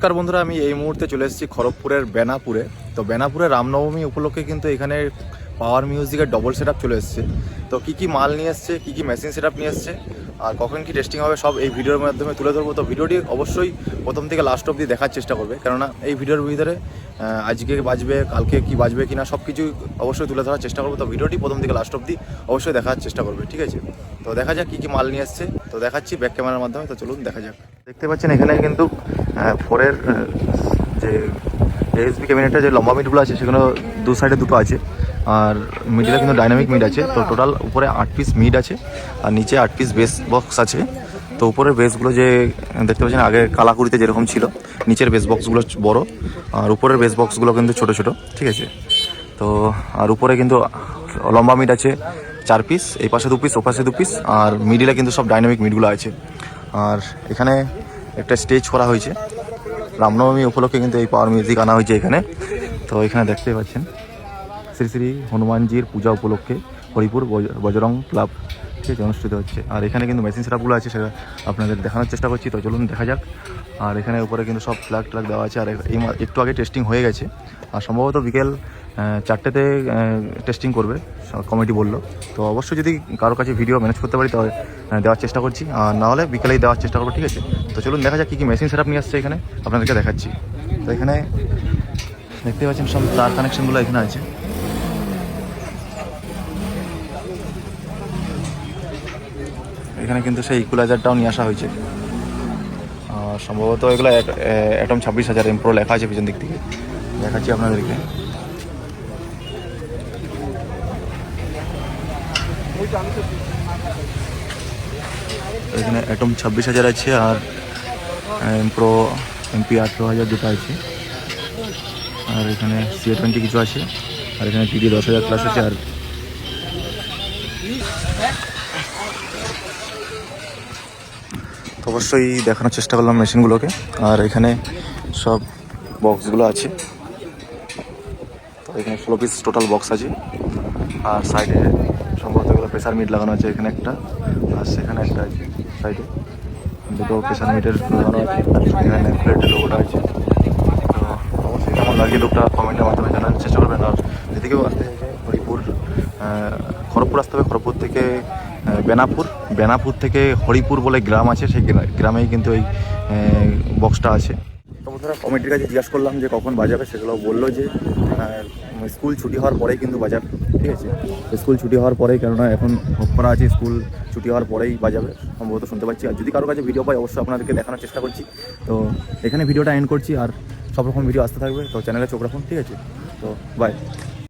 নমস্কার বন্ধুরা, আমি এই মুহূর্তে চলে এসেছি খড়গপুরের বেনাপুরে। তো বেনাপুরে রামনবমী উপলক্ষে কিন্তু এখানে পাওয়ার মিউজিকের ডবল সেটআপ চলে এসেছে। তো কী কী মাল নিয়ে এসছে, কী কী মেশিন সেটআপ নিয়ে এসছে আর কখন কি টেস্টিং হবে সব এই ভিডিওর মাধ্যমে তুলে ধরবো। তো ভিডিওটি অবশ্যই প্রথম থেকে লাস্ট অবধি দেখার চেষ্টা করবে, কেননা এই ভিডিওর ভিতরে আজকে বাজবে, কালকে কি বাজবে কিনা সব কিছু অবশ্যই তুলে ধরার চেষ্টা করবো। তো ভিডিওটি প্রথম থেকে লাস্ট অবধি অবশ্যই দেখার চেষ্টা করবে, ঠিক আছে? তো দেখা যাক কী কী মাল নিয়ে এসছে, তো দেখাচ্ছি ব্যাক ক্যামেরার মাধ্যমে। তো চলুন দেখা যাক। দেখতে পাচ্ছেন এখানে কিন্তু ফোরের যে এসবি ক্যাবিনেটের যে লম্বা মিটগুলো আছে সেগুলো দু সাইডে দুটো আছে, আর মিডিলে কিন্তু ডাইনামিক মিড আছে। তো টোটাল উপরে 8 পিস মিড আছে আর নিচে 8 পিস বেস বক্স আছে। তো উপরের বেসগুলো যে দেখতে পাচ্ছেন আগে কালাকুড়িতে যেরকম ছিল, নিচের বেস বক্সগুলো বড় আর উপরের বেস বক্সগুলো কিন্তু ছোট ছোট, ঠিক আছে? তো আর উপরে কিন্তু লম্বা মিড আছে 4 পিস, এই পাশে 2 পিস, ও পাশে 2 পিস, আর মিডিলে কিন্তু সব ডাইনামিক মিডগুলো আছে। আর এখানে একটা স্টেজ করা হয়েছে রামনবমী উপলক্ষে, কিন্তু এই পাওয়ার মিউজিক আনা হয়েছে এখানে। তো এখানে দেখতে পাচ্ছেন শ্রী শ্রী হনুমানজির পূজা উপলক্ষে হরিপুর বজরং ক্লাব থেকে অনুষ্ঠিত হচ্ছে। আর এখানে কিন্তু মেশিন সেটআপগুলো আছে, সেটা আপনাদের দেখানোর চেষ্টা করছি। তো চলুন দেখা যাক। আর এখানে উপরে কিন্তু সব ফ্ল্যাগ ট্ল্যাগ দেওয়া আছে। আর এই একটু আগে টেস্টিং হয়ে গেছে, আর সম্ভবত বিকেল 4টেতে টেস্টিং করবে কমিটি বললো। তো অবশ্যই যদি কারোর কাছে ভিডিও ম্যানেজ করতে পারি তাহলে দেওয়ার চেষ্টা করছি, আর নাহলে বিকেলেই দেওয়ার চেষ্টা করবো, ঠিক আছে? তো চলুন দেখা যাক কী কী মেশিন সেটআপ নিয়ে আসছে এখানে, আপনাদেরকে দেখাচ্ছি। তো এখানে দেখতে পাচ্ছেন সব তার কানেকশনগুলো এখানে আছে। এখানে কিন্তু সেই ইকুয়ালাইজারটাও নিয়ে আসা হয়েছে, সম্ভবত এগুলো অ্যাটম 26,000 এমপ্রো লেখা আছে পিছন দিক থেকে, দেখাচ্ছি আপনাদেরকে। এখানে অ্যাটম 26,000 আছে, আর এমপ্রো MP 18,000 দুটো আছে, আর এখানে CA20 কিছু আছে, আর এখানে TD 10,000 প্লাস আছে। আর অবশ্যই দেখানোর চেষ্টা করলাম মেশিনগুলোকে। আর এখানে সব বক্সগুলো আছে, তো এখানে 16 পিস টোটাল বক্স আছে। আর সাইডে সম্ভবত এগুলো প্রেসার মিট লাগানো আছে, এখানে একটা আর সেখানে একটা আছে, সাইডে দুটো প্রেসার মিটের লাগানো আছে। এখানে প্লেটের লোগোটা আছে। তো অবশ্যই কেমন লাগে লোকটা কমেন্টের মাধ্যমে জানার চেষ্টা করবেন। আর এদিকেও আসতে চাইছে হরিপুর, খড়গপুর আসতে হবে। খড়গপুর থেকে বেনাপুর থেকে হরিপুর বলে গ্রাম আছে, সেই গ্রামেই কিন্তু এই বক্সটা আছে। তো বন্ধুরা কমিটির কাছে জিজ্ঞাসা করলাম যে কখন বাজাবে, সেগুলো বললো যে স্কুল ছুটি হওয়ার পরেই কিন্তু বাজাবে, ঠিক আছে? স্কুল ছুটি হওয়ার পরেই, কেননা এখন হোপ করা আছে, স্কুল ছুটি হওয়ার পরেই বাজাবে সম্ভবত, শুনতে পাচ্ছি। আর যদি কারোর কাছে ভিডিও পাই অবশ্যই আপনাদেরকে দেখানোর চেষ্টা করছি। তো এখানে ভিডিওটা এন্ড করছি, আর সব রকম ভিডিও আসতে থাকবে, তো চ্যানেলে চোখ রাখুন, ঠিক আছে? তো বাই।